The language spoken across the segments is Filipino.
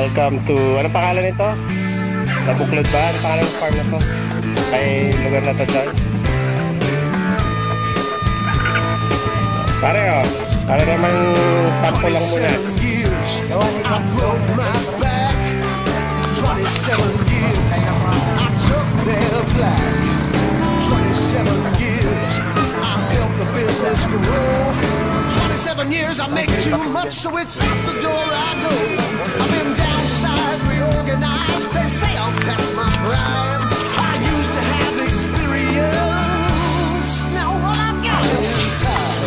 Welcome to, ano pangalan nito? Nabuklod ba? Ano pangalan ng farm na to? May lugar na to dyan? Pare oh, para naman sample lang muna. 27 years, I took their flag. 27 years, I helped the business grow. 27 years, I make too much, so it's out the door I go. I've been downsized, reorganized, they say I'm past my prime. I used to have experience, now all I got is time.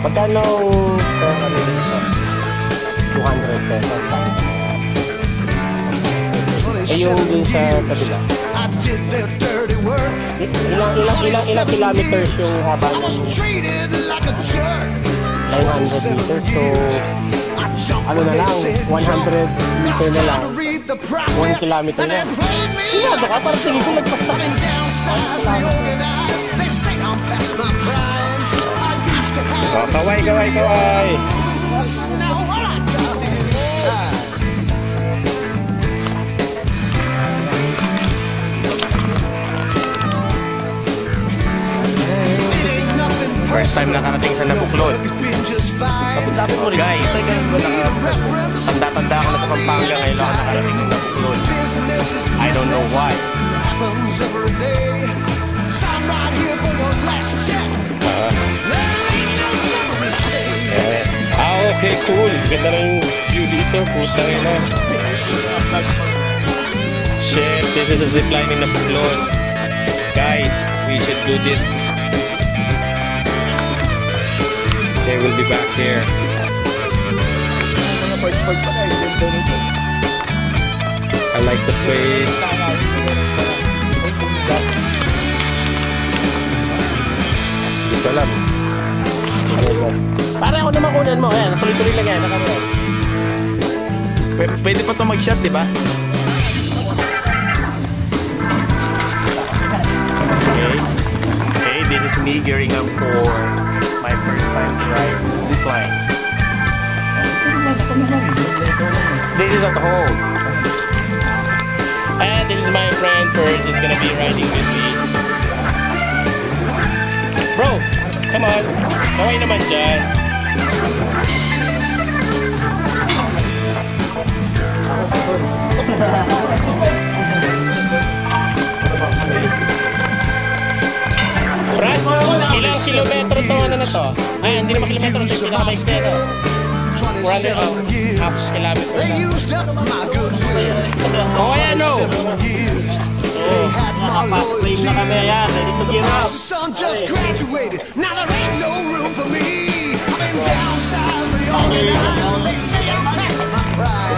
Magkano ito? Ano dito? 200 pesos. Eh yung dun sa kabila. Ilang kilometers yung haba ng 900 meters. So, ano na lang, 100 meter na lang. 1 kilometer na. Iya, baka parang tingin ko nagpastak. Oh, kaway. First time nakarating sa Nabuklod. Tapos mo rin. Guys, tanda-tanda ako na sa Pampanga ngayon ako nakarating ng Nabuklod. I don't know why. Okay, cool. Ganda na yung view dito. Puta na. Shit, this is a zipline in Nabuklod. Guys, we should do this. They will be back here. I like the place. Dito lang. Pare ako naman kunan mo. Ayan, tuloy-tuloy lang yan. Pwede pa ito mag-shot, di ba? Okay, this is me gearing up for my first time to ride this line. This is at home. And this is my friend Bert is gonna be riding with me. Bro, come on. Kaway naman dyan. Brad, ilang kilometro to ano na to? Ay, hindi naman kilometro, ito yung pinaka-bike nito. 400 half kilometer na. Oh, ayan o! Oh, nakapag-frame na kami, ayan. Ready to gear up.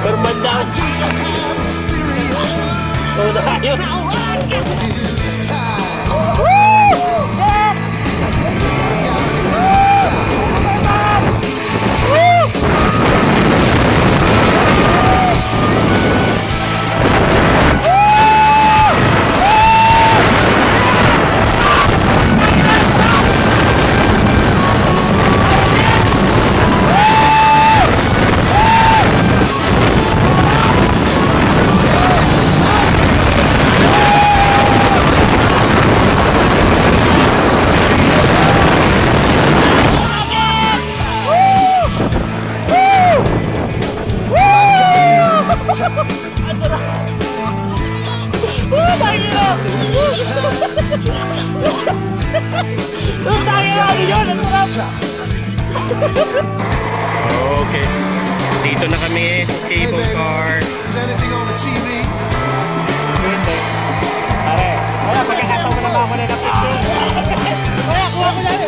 Superman down. Oh, tayo. Okay, dito na kami sa cable car. Pare, wala, pagkakataon mo naman ako na napicture. Wala, kuha ko lang.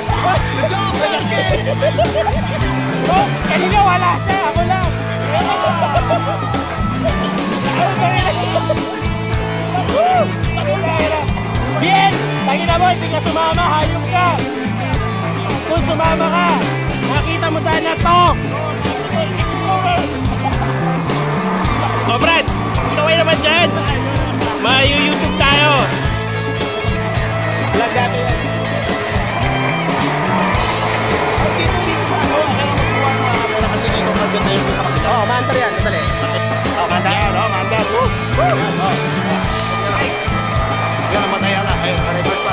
Oh, kanina wala siya, ako lang. Bien! Tangina mo, hindi ka sumama, hayop ka! Kung sumama ka, nakita mo sana to! Oh, Brad! Kaway naman dyan! Mayu-YouTube tayo! Vlog natin yan! Dito ba ako? Ano yung magkuha mo? Kasi dito maganda yung pinakapita. Oo, maantar yan, madali. Yan, namatayan na. Ayun, reverse pa.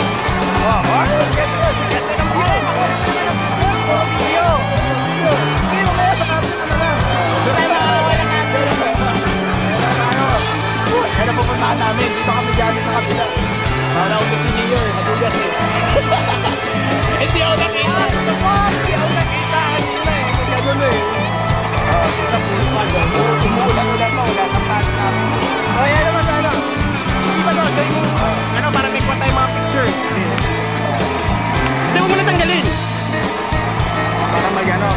Yan ang pupuntahan namin. Dito kami dyan sa kabila. Para ako sa New Year. Madugas eh. Hindi ako nakita. Hindi ako nakita. Kanina eh. Ganun eh. Sa pulo pa doon. Umuulan-ulan pa. Wala kang paano namin. Yan naman sana. Hindi ba doon? Gawin mo. Ano, para may kuha tayo mga picture. Hindi mo muna tanggalin. Para mag-ano.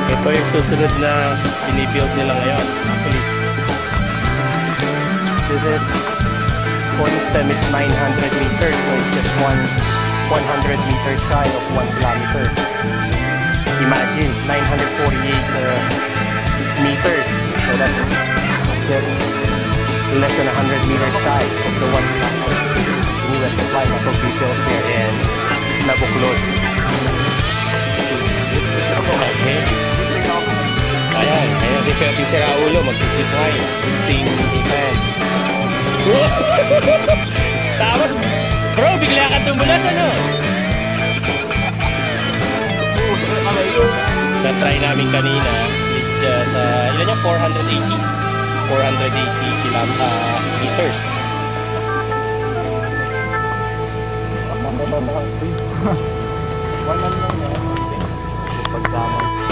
Ito yung susunod na binibuild nila ngayon. Actually, This is point stem, it's 900 meters, so it's just 100 meters shy of 1 kilometer. Imagine 948 meters, so that's just less than 100 meters shy of the 1 kilometer. The newest supply na to be built here in Nabuklod. Okay. ayan din siya si Raulo, mag-deploy using defense. Tapos, bro, bigla ka tumulat, ano? Na-try namin kanina is just, ilan yung 480 meters. Wala lang yan. Pagdamang.